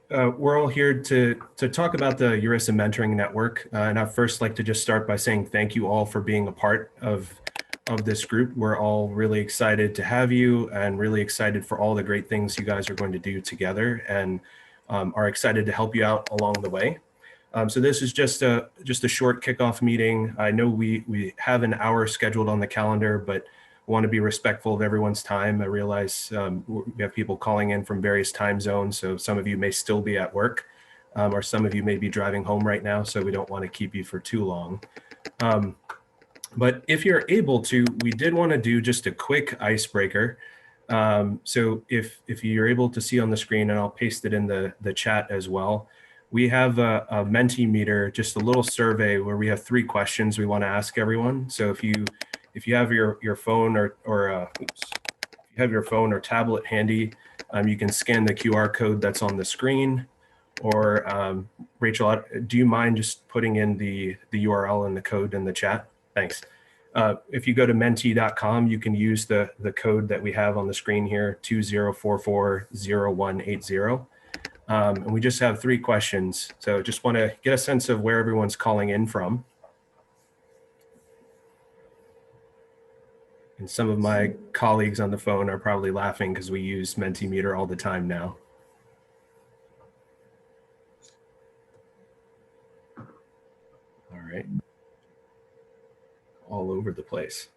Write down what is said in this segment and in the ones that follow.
we're all here to talk about the URISA Mentoring Network. And I'd first like to just start by saying thank you all for being a part of this group. We're all really excited to have you and really excited for all the great things you guys are going to do together, and are excited to help you out along the way. So this is just a short kickoff meeting. I know we have an hour scheduled on the calendar, but want to be respectful of everyone's time. I realize we have people calling in from various time zones, so some of you may still be at work, or some of you may be driving home right now, so we don't want to keep you for too long. But if you're able to, we did want to do just a quick icebreaker. So if you're able to see on the screen, and I'll paste it in the chat as well, we have a Mentimeter, just a little survey where we have 3 questions we want to ask everyone. So if you have your phone or if you have your phone or tablet handy, you can scan the QR code that's on the screen. Or Rachel, do you mind just putting in the URL and the code in the chat? Thanks. If you go to menti.com, you can use the code that we have on the screen here, 20440180. And we just have 3 questions. So just want to get a sense of where everyone's calling in from. And some of my colleagues on the phone are probably laughing because we use Mentimeter all the time now. All right. All over the place.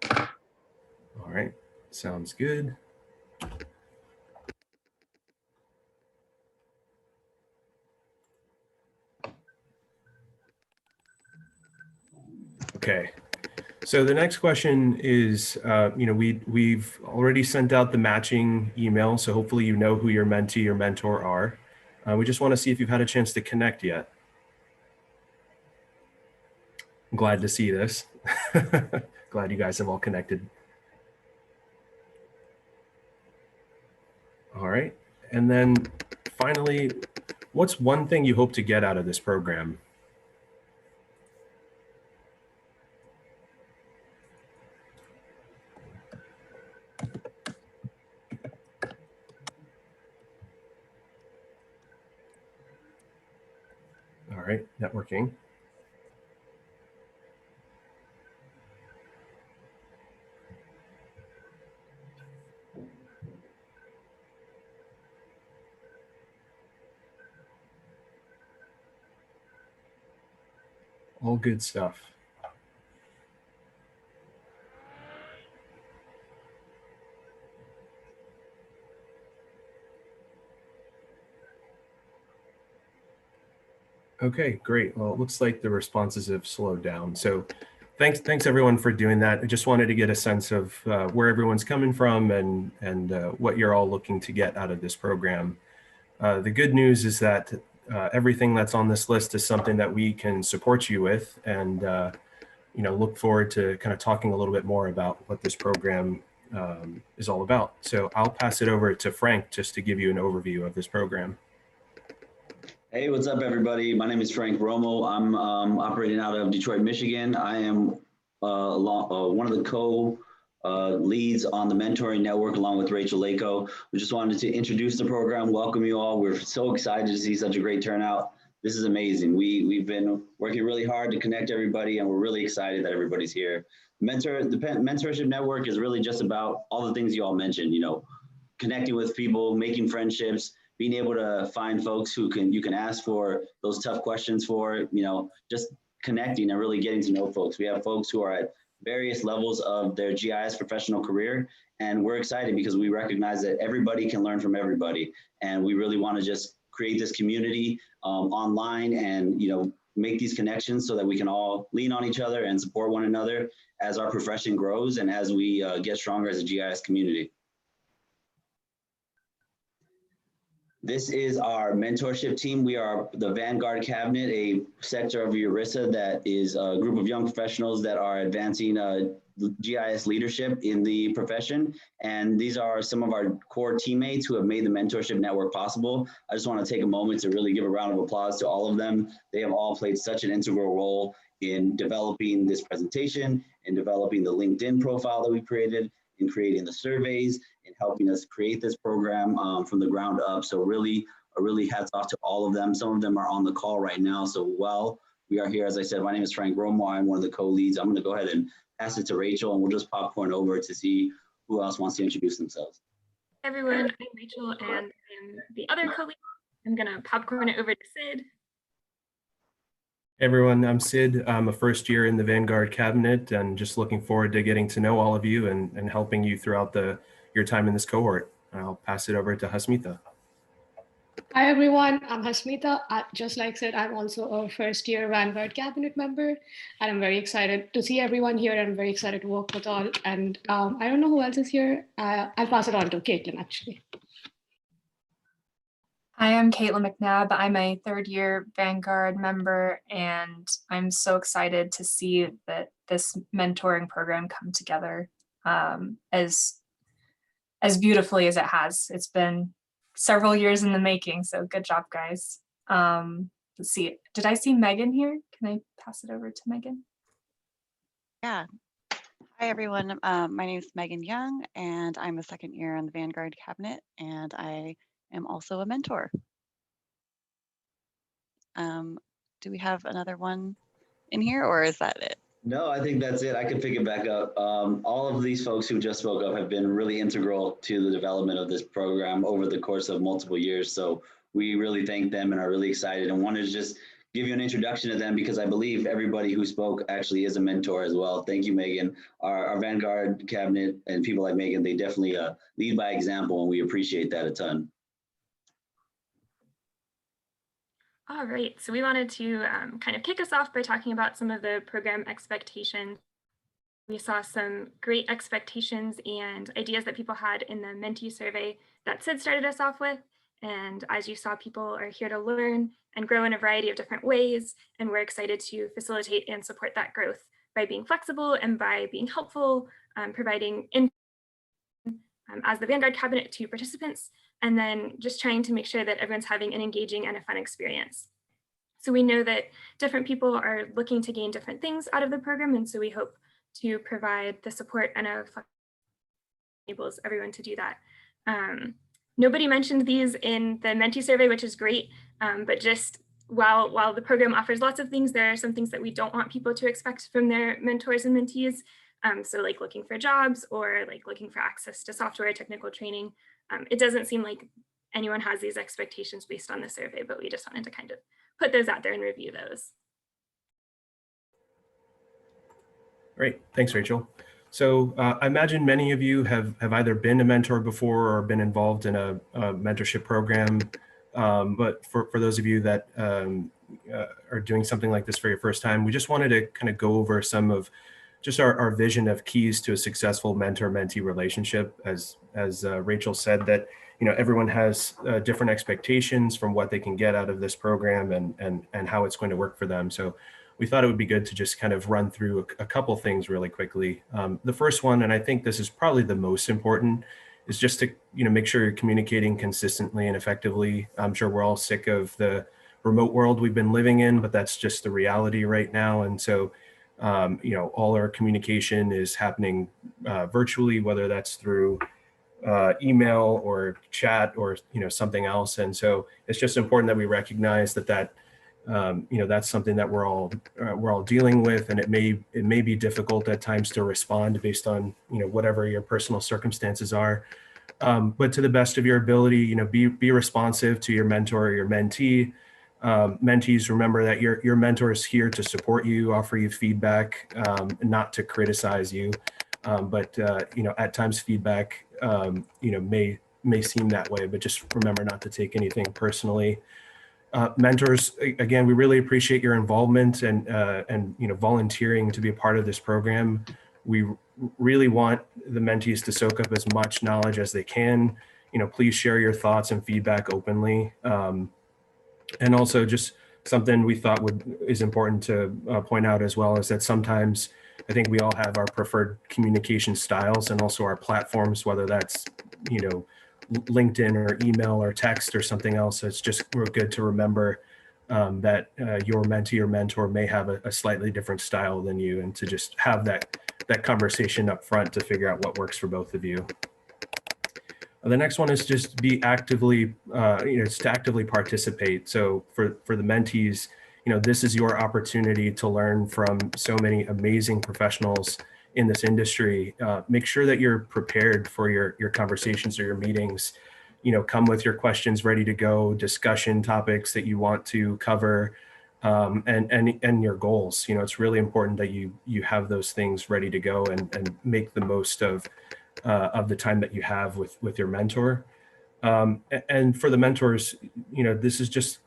All right, sounds good. Okay, so the next question is, we've already sent out the matching email, so hopefully you know who your mentee or mentor are. We just want to see if you've had a chance to connect yet. I'm glad to see this. Glad you guys have all connected. All right, and then finally, what's one thing you hope to get out of this program? All right, networking. All good stuff. Okay, great. Well, it looks like the responses have slowed down. So thanks everyone for doing that. I just wanted to get a sense of where everyone's coming from and what you're all looking to get out of this program. The good news is that everything that's on this list is something that we can support you with, and look forward to kind of talking a little bit more about what this program is all about. So I'll pass it over to Frank just to give you an overview of this program. Hey, what's up, everybody? My name is Frank Romo. I'm operating out of Detroit, Michigan. I am one of the co-leads on the mentoring network along with Rachel Lako. We just wanted to introduce the program, welcome you all. We're so excited to see such a great turnout. This is amazing. We've been working really hard to connect everybody, and we're really excited that everybody's here. The Mentorship Network is really just about all the things you all mentioned, connecting with people, making friendships, being able to find folks who you can ask for those tough questions for, just connecting and really getting to know folks. We have folks who are at various levels of their GIS professional career, and we're excited because we recognize that everybody can learn from everybody, and we really want to just create this community online and make these connections so that we can all lean on each other and support one another as our profession grows and as we get stronger as a GIS community. This is our mentorship team. We are the Vanguard Cabinet, a sector of URISA that is a group of young professionals that are advancing GIS leadership in the profession. And these are some of our core teammates who have made the mentorship network possible. I just want to take a moment to really give a round of applause to all of them. They have all played such an integral role in developing this presentation, in developing the LinkedIn profile that we created, in creating the surveys, in helping us create this program from the ground up. So really hats off to all of them. Some of them are on the call right now. So while we are here, as I said, my name is Frank Romo. I'm one of the co-leads. I'm going to go ahead and pass it to Rachel, and we'll just popcorn over to see who else wants to introduce themselves. Hey everyone, I'm Rachel and I'm the other co-lead. I'm going to popcorn it over to Sid. Hey everyone, I'm Sid. I'm a first year in the Vanguard cabinet and just looking forward to getting to know all of you and helping you throughout your time in this cohort. I'll pass it over to Hasmitha. Hi everyone, I'm Hasmitha. Just like Sid, I'm also a first year Vanguard cabinet member, and I'm very excited to see everyone here, and I'm very excited to work with all. And I don't know who else is here. I'll pass it on to Caitlin, actually. Hi, I'm Caitlin McNabb. I'm a third year Vanguard member, and I'm so excited to see that this mentoring program come together as beautifully as it has. It's been several years in the making, so good job, guys. Let's see, did I see Megan here? Can I pass it over to Megan? Yeah. Hi, everyone. My name is Megan Young, and I'm a second year on the Vanguard cabinet, and I am also a mentor. Do we have another one in here, or is that it? No, I think that's it. I can pick it back up. All of these folks who just spoke up have been really integral to the development of this program over the course of multiple years. So we really thank them and are really excited, and wanted to just give you an introduction to them because I believe everybody who spoke actually is a mentor as well. Thank you, Megan. Our Vanguard cabinet and people like Megan, they definitely lead by example, and we appreciate that a ton. All right, so we wanted to kind of kick us off by talking about some of the program expectations. We saw some great expectations and ideas that people had in the mentee survey that Sid started us off with. And as you saw, people are here to learn and grow in a variety of different ways. And we're excited to facilitate and support that growth by being flexible and by being helpful, providing input as the Vanguard cabinet to participants, and then just trying to make sure that everyone's having an engaging and a fun experience. So we know that different people are looking to gain different things out of the program, and so we hope to provide the support and a enables everyone to do that. Nobody mentioned these in the mentee survey, which is great, but just while the program offers lots of things, there are some things that we don't want people to expect from their mentors and mentees. So like looking for jobs or like looking for access to software technical training. It doesn't seem like anyone has these expectations based on the survey, but we just wanted to kind of put those out there and review those. Great, thanks, Rachel. So I imagine many of you have either been a mentor before or been involved in a mentorship program. But for those of you that are doing something like this for your first time, we just wanted to kind of go over some of just our vision of keys to a successful mentor-mentee relationship. As Rachel said, that everyone has different expectations from what they can get out of this program and how it's going to work for them. So we thought it would be good to just kind of run through a couple things really quickly. The first one, and I think this is probably the most important, is just to make sure you're communicating consistently and effectively. I'm sure we're all sick of the remote world we've been living in, but that's just the reality right now. And so all our communication is happening virtually, whether that's through email or chat or something else. And so it's just important that we recognize that that's something that we're all dealing with, and it may be difficult at times to respond based on whatever your personal circumstances are. But to the best of your ability, be responsive to your mentor or your mentee. Mentees, remember that your mentor is here to support you, offer you feedback, not to criticize you. But at times feedback may seem that way, but just remember not to take anything personally. Mentors, again, we really appreciate your involvement and volunteering to be a part of this program. We really want the mentees to soak up as much knowledge as they can. Please share your thoughts and feedback openly. And also just something we thought is important to point out as well is that sometimes I think we all have our preferred communication styles and also our platforms, whether that's, LinkedIn or email or text or something else. It's just real good to remember that your mentee or mentor may have a slightly different style than you, and to just have that conversation up front to figure out what works for both of you. The next one is just be actively, it's to actively participate. So for the mentees, this is your opportunity to learn from so many amazing professionals in this industry. Make sure that you're prepared for your conversations or your meetings. Come with your questions ready to go, discussion topics that you want to cover, and your goals. It's really important that you have those things ready to go and make the most of the time that you have with your mentor. And for the mentors, this is just,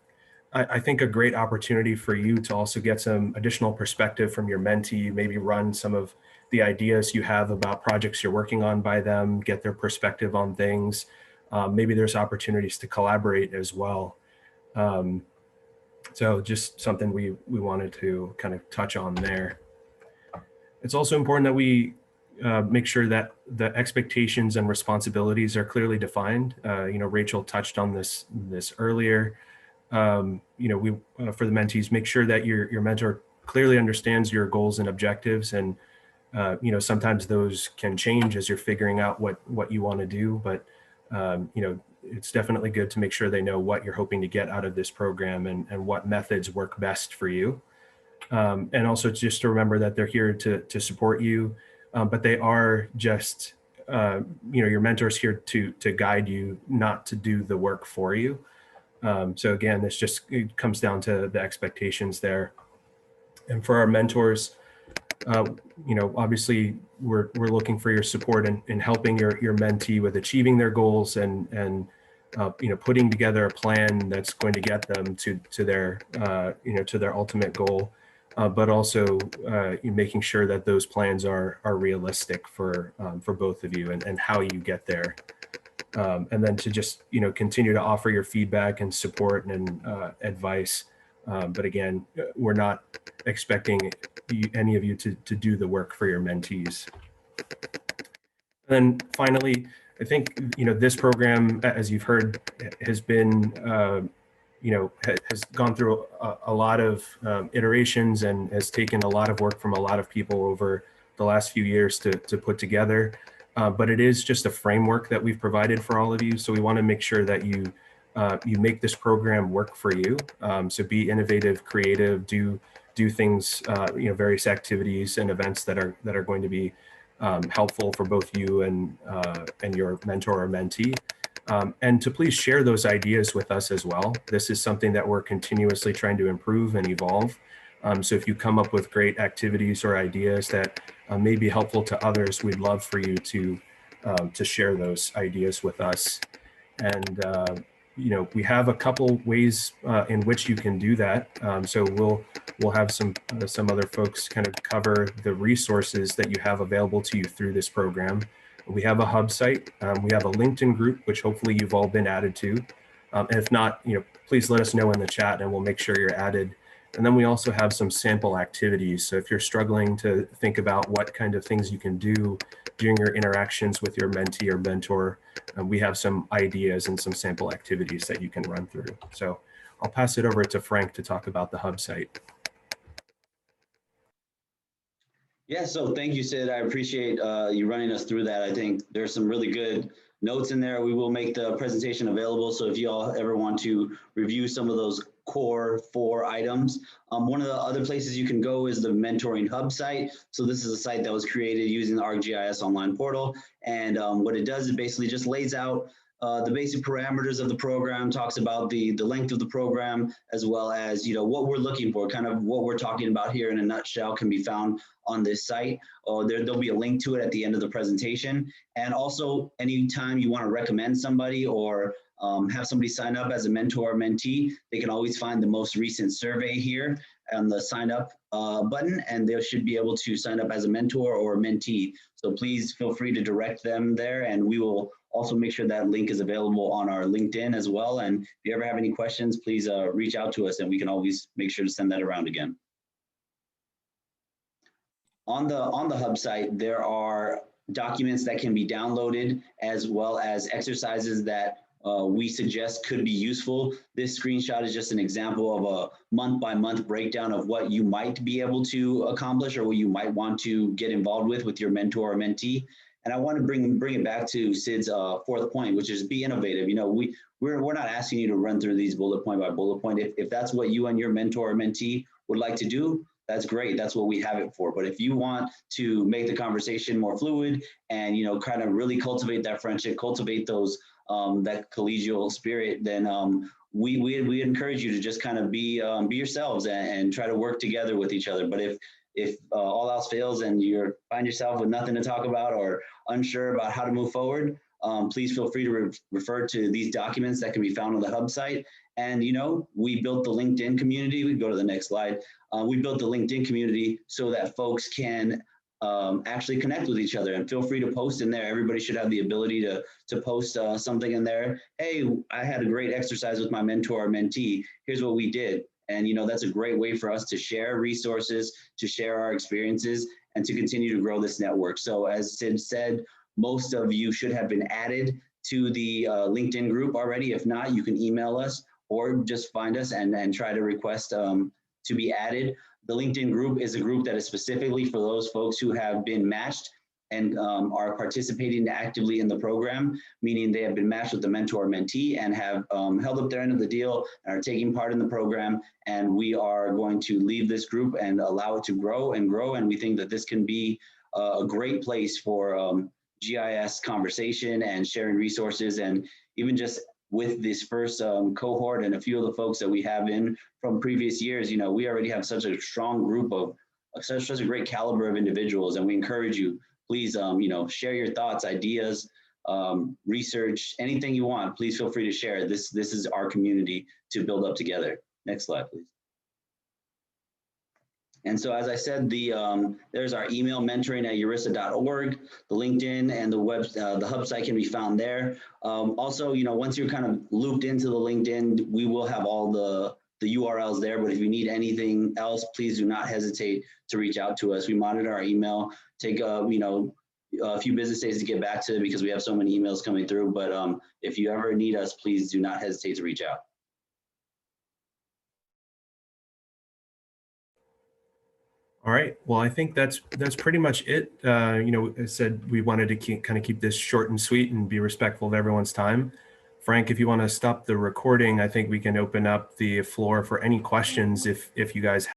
I think, a great opportunity for you to also get some additional perspective from your mentee, maybe run some of the ideas you have about projects you're working on by them, get their perspective on things. Maybe there's opportunities to collaborate as well. So just something we wanted to kind of touch on there. It's also important that we make sure that the expectations and responsibilities are clearly defined. Rachel touched on this earlier. For the mentees, make sure that your mentor clearly understands your goals and objectives, and sometimes those can change as you're figuring out what you want to do. But it's definitely good to make sure they know what you're hoping to get out of this program and what methods work best for you. And also just to remember that they're here to support you, but they are just, your mentor's here to guide you, not to do the work for you. So again, it comes down to the expectations there. And for our mentors, obviously we're looking for your support in helping your mentee with achieving their goals and putting together a plan that's going to get them to their ultimate goal. But also making sure that those plans are realistic for both of you and how you get there. And then to just continue to offer your feedback and support and advice. But again, we're not expecting any of you to do the work for your mentees. And then finally, I think this program, as you've heard, has been has gone through a lot of iterations and has taken a lot of work from a lot of people over the last few years to put together. But it is just a framework that we've provided for all of you. So we want to make sure that you make this program work for you. So be innovative, creative, do things, various activities and events that are going to be helpful for both you and your mentor or mentee. And to please share those ideas with us as well. This is something that we're continuously trying to improve and evolve. So if you come up with great activities or ideas that may be helpful to others, we'd love for you to share those ideas with us. And we have a couple ways in which you can do that. So we'll have some other folks kind of cover the resources that you have available to you through this program. We have a hub site. We have a LinkedIn group, which hopefully you've all been added to. And if not, please let us know in the chat and we'll make sure you're added. And then we also have some sample activities. So if you're struggling to think about what kind of things you can do during your interactions with your mentee or mentor, we have some ideas and some sample activities that you can run through. So I'll pass it over to Frank to talk about the hub site. Yeah, so thank you, Sid. I appreciate you running us through that. I think there's some really good notes in there. We will make the presentation available. So if you all ever want to review some of those core 4 items, one of the other places you can go is the Mentoring Hub site. So this is a site that was created using the ArcGIS online portal. And what it does is basically just lays out the basic parameters of the program, talks about the length of the program, as well as what we're looking for, kind of what we're talking about here in a nutshell can be found on this site. There'll be a link to it at the end of the presentation. And also, anytime you want to recommend somebody or have somebody sign up as a mentor or mentee, they can always find the most recent survey here on the sign up button, and they should be able to sign up as a mentor or a mentee. So please feel free to direct them there, and we will also make sure that link is available on our LinkedIn as well. And if you ever have any questions, please reach out to us and we can always make sure to send that around again. On the hub site, there are documents that can be downloaded, as well as exercises that we suggest could be useful. This screenshot is just an example of a month-by-month breakdown of what you might be able to accomplish or what you might want to get involved with your mentor or mentee. And I want to bring it back to Sid's fourth point, which is be innovative. You know, we're not asking you to run through these bullet point by bullet point. If that's what you and your mentor or mentee would like to do, that's great. That's what we have it for. But if you want to make the conversation more fluid and, you know, kind of really cultivate that friendship, cultivate those that collegial spirit, then we encourage you to just kind of be yourselves and try to work together with each other. But if all else fails and you find yourself with nothing to talk about or unsure about how to move forward, please feel free to refer to these documents that can be found on the Hub site. And, you know, we built the LinkedIn community. We go to the next slide. We built the LinkedIn community so that folks can actually connect with each other, and feel free to post in there. Everybody should have the ability to post something in there. Hey, I had a great exercise with my mentor or mentee. Here's what we did. And, you know, that's a great way for us to share resources, to share our experiences, and to continue to grow this network. So as Sid said, most of you should have been added to the LinkedIn group already. If not, you can email us or just find us and try to request to be added. The LinkedIn group is a group that is specifically for those folks who have been matched and are participating actively in the program, meaning they have been matched with the mentor or mentee and have held up their end of the deal and are taking part in the program. And we are going to leave this group and allow it to grow and grow. And we think that this can be a great place for GIS conversation and sharing resources. And even just with this first cohort and a few of the folks that we have in from previous years, you know, we already have such a strong group of such a great caliber of individuals. And we encourage you, please, you know, share your thoughts, ideas, research, anything you want. Please feel free to share. This is our community to build up together. Next slide, please. And so, as I said, there's our email, mentoring@urisa.org. The LinkedIn and the Hub site can be found there. Also, you know, once you're kind of looped into the LinkedIn, we will have all the URLs there. But if you need anything else, please do not hesitate to reach out to us. We monitor our email. Take you know, a few business days to get back to it because we have so many emails coming through. But if you ever need us, please do not hesitate to reach out. All right. Well, I think that's pretty much it. You know, as I said, we wanted to kind of keep this short and sweet and be respectful of everyone's time. Frank, if you want to stop the recording, I think we can open up the floor for any questions if you guys